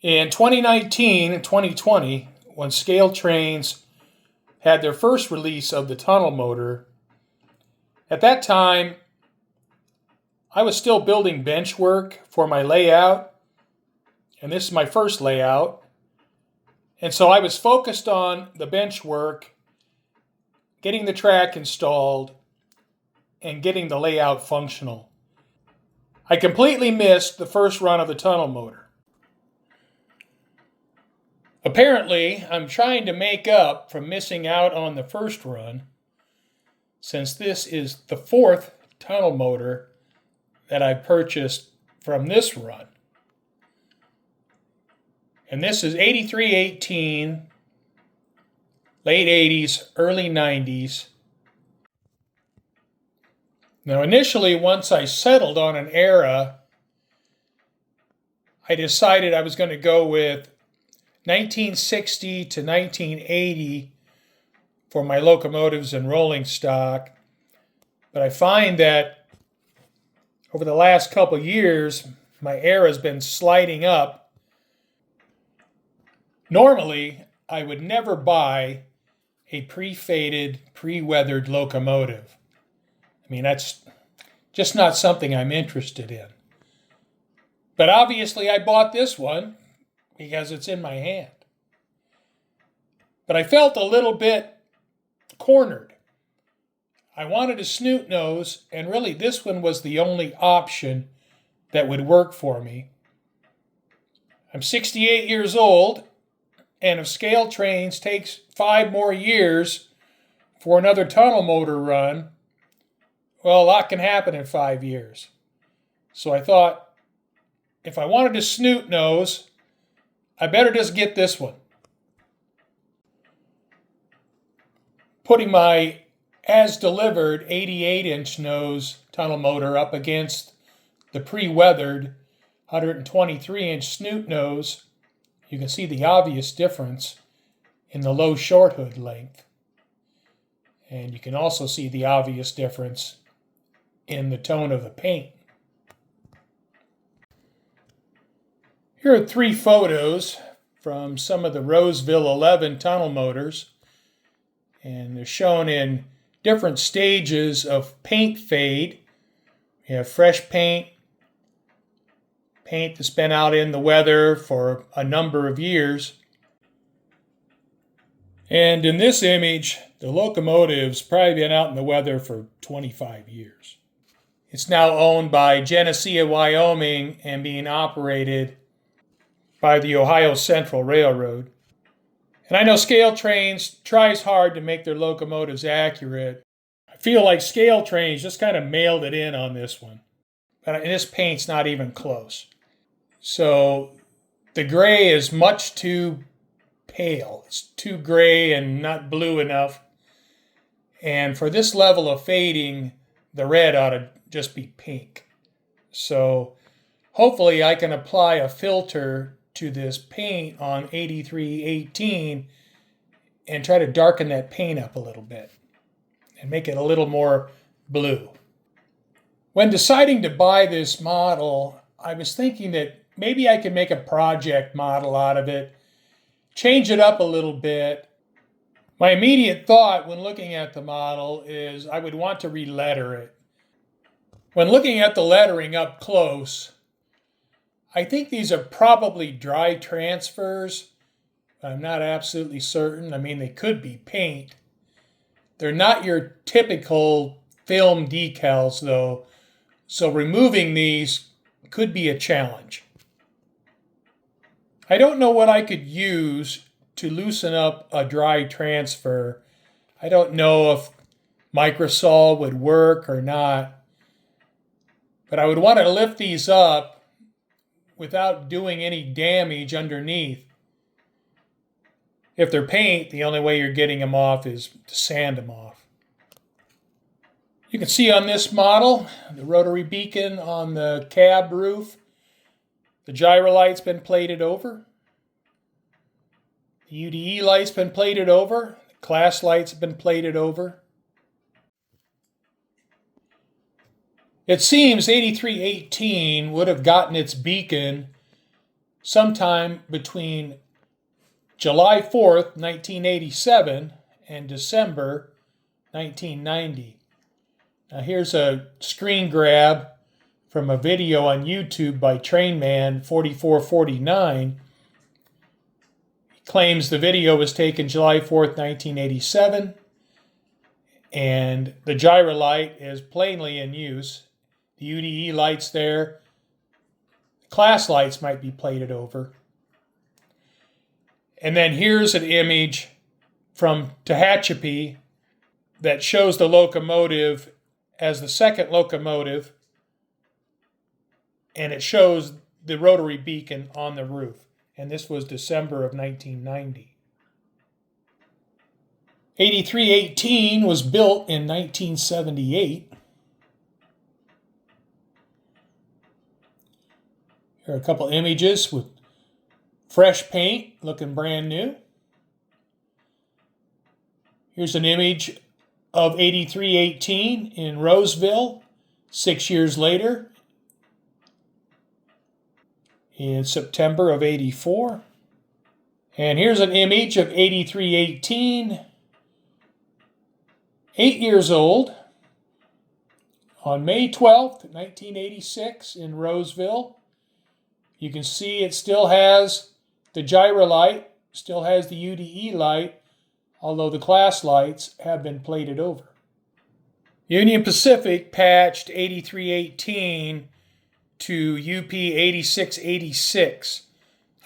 In 2019 and 2020, when scale trains had their first release of the tunnel motor, at that time I was still building bench work for my layout, and this is my first layout. And so I was focused on the bench work, getting the track installed, and getting the layout functional. I completely missed the first run of the tunnel motor. Apparently, I'm trying to make up for missing out on the first run, since this is the fourth tunnel motor that I purchased from this run. And this is 8318, late 80s, early 90s. Now initially, once I settled on an era, I decided I was going to go with 1960 to 1980 for my locomotives and rolling stock. But I find that over the last couple years, my era has been sliding up. Normally, I would never buy a pre-faded, pre-weathered locomotive. I mean, that's just not something I'm interested in. But obviously, I bought this one because it's in my hand. But I felt a little bit cornered. I wanted a Snoot Nose, and really this one was the only option that would work for me. I'm 68 years old, and if scale trains takes 5 more years for another tunnel motor run, well, a lot can happen in 5 years. So I thought, if I wanted a Snoot Nose, I better just get this one. Putting my as-delivered 88-inch nose tunnel motor up against the pre-weathered 123-inch Snoot Nose, you can see the obvious difference in the low short hood length. And you can also see the obvious difference in the tone of the paint. Here are 3 photos from some of the Roseville 11 tunnel motors, and they're shown in different stages of paint fade. We have fresh paint, paint that's been out in the weather for a number of years. And in this image, the locomotive's probably been out in the weather for 25 years. It's now owned by Geneseo, Wyoming, and being operated by the Ohio Central Railroad. And I know Scale Trains tries hard to make their locomotives accurate. I feel like Scale Trains just kind of mailed it in on this one. But this paint's not even close. So the gray is much too pale. It's too gray and not blue enough. And for this level of fading, the red ought to just be pink. So hopefully I can apply a filter to this paint on 8318 and try to darken that paint up a little bit and make it a little more blue. When deciding to buy this model, I was thinking that maybe I could make a project model out of it, change it up a little bit. My immediate thought when looking at the model is I would want to re-letter it. When looking at the lettering up close, I think these are probably dry transfers. I'm not absolutely certain. I mean, they could be paint. They're not your typical film decals, though, so removing these could be a challenge. I don't know what I could use to loosen up a dry transfer. I don't know if Microsol would work or not, but I would want to lift these up without doing any damage underneath. If they're paint, the only way you're getting them off is to sand them off. You can see on this model, the rotary beacon on the cab roof. The gyro light's been plated over. The UDE light's been plated over. The class lights have been plated over. It seems 8318 would have gotten its beacon sometime between July 4th, 1987 and December 1990. Now here's a screen grab from a video on YouTube by Trainman4449. He claims the video was taken July 4th, 1987, and the gyro light is plainly in use. The UDE light's there. Class lights might be plated over. And then here's an image from Tehachapi that shows the locomotive as the second locomotive, and it shows the rotary beacon on the roof. And this was December of 1990. 8318 was built in 1978. Here are a couple images with fresh paint, looking brand new. Here's an image of 8318 in Roseville 6 years later, in September of 84. And here's an image of 8318, 8 years old, on May 12th, 1986 in Roseville. You can see it still has the gyro light, still has the UDE light, although the class lights have been plated over. Union Pacific patched 8318 to UP 8686.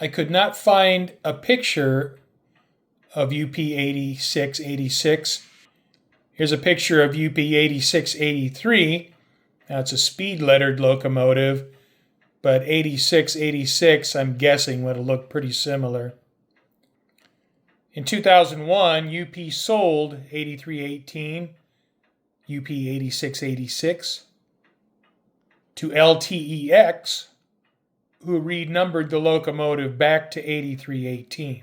I could not find a picture of UP 8686. Here's a picture of UP 8683. Now it's a speed lettered locomotive, but 8686 I'm guessing would have looked pretty similar. In 2001, UP sold 8318, UP 8686, to LTEX, who renumbered the locomotive back to 8318.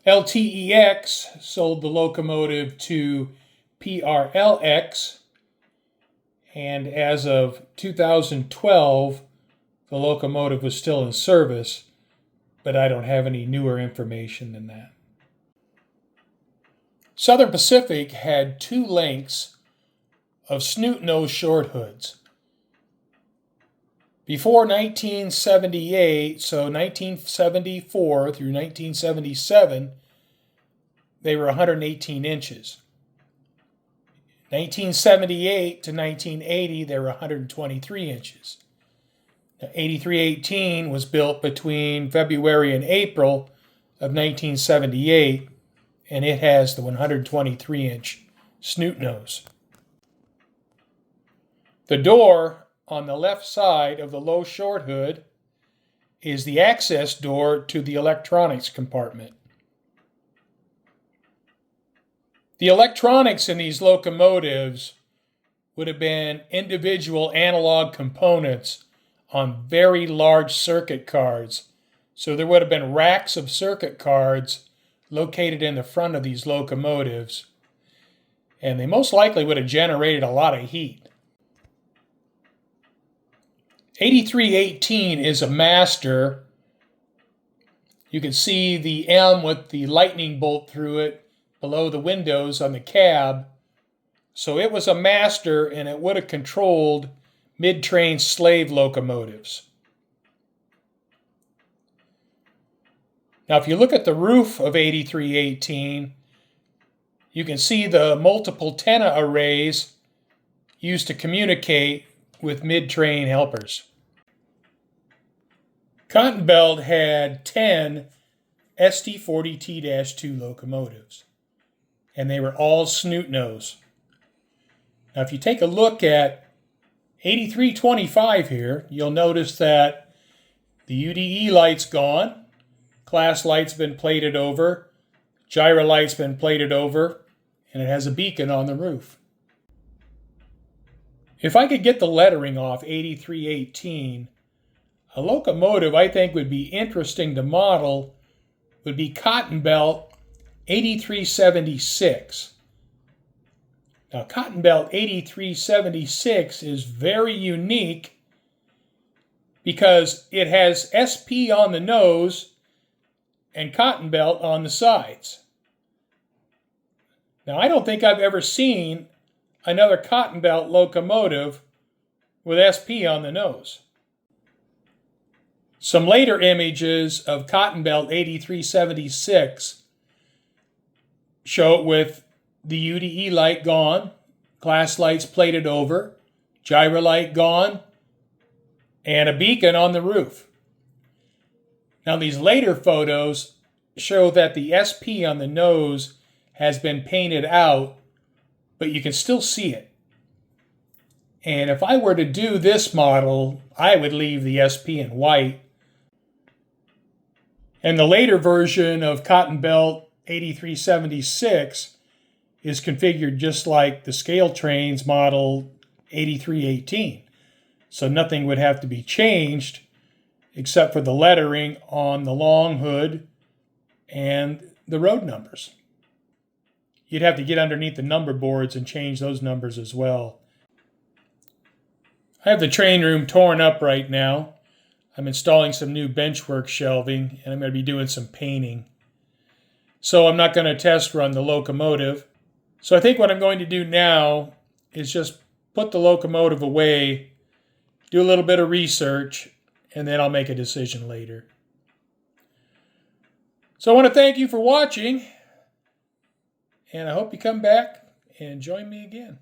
LTEX sold the locomotive to PRLX, and as of 2012, the locomotive was still in service, but I don't have any newer information than that. Southern Pacific had 2 lengths of Snoot Nose short hoods. Before 1978, so 1974 through 1977, they were 118 inches. 1978 to 1980, they were 123 inches. 8318 was built between February and April of 1978, and it has the 123-inch Snoot Nose. The door on the left side of the low short hood is the access door to the electronics compartment. The electronics in these locomotives would have been individual analog components on very large circuit cards. So there would have been racks of circuit cards located in the front of these locomotives, and they most likely would have generated a lot of heat. 8318 is a master. You can see the M with the lightning bolt through it below the windows on the cab. So it was a master, and it would have controlled mid-train slave locomotives. Now, if you look at the roof of 8318, you can see the multiple antenna arrays used to communicate with mid-train helpers. Cotton Belt had 10 SD40T-2 locomotives, and they were all Snoot Nose. Now, if you take a look at 8325 here, you'll notice that the UDE light's gone, class light's been plated over, gyro light's been plated over, and it has a beacon on the roof. If I could get the lettering off 8318, a locomotive I think would be interesting to model would be Cotton Belt 8376. Now, Cotton Belt 8376 is very unique because it has SP on the nose and cotton belt on the sides. Now, I don't think I've ever seen another cotton belt locomotive with SP on the nose. Some later images of cotton belt 8376 show it with the UDE light gone, glass lights plated over, gyro light gone, and a beacon on the roof. Now, these later photos show that the SP on the nose has been painted out, but you can still see it. And if I were to do this model, I would leave the SP in white. And the later version of cotton belt 8376 is configured just like the scale trains model 8318. So nothing would have to be changed except for the lettering on the long hood and the road numbers. You'd have to get underneath the number boards and change those numbers as well. I have the train room torn up right now. I'm installing some new benchwork shelving, and I'm going to be doing some painting. So I'm not going to test run the locomotive. So I think what I'm going to do now is just put the locomotive away, do a little bit of research, and then I'll make a decision later. So I want to thank you for watching, and I hope you come back and join me again.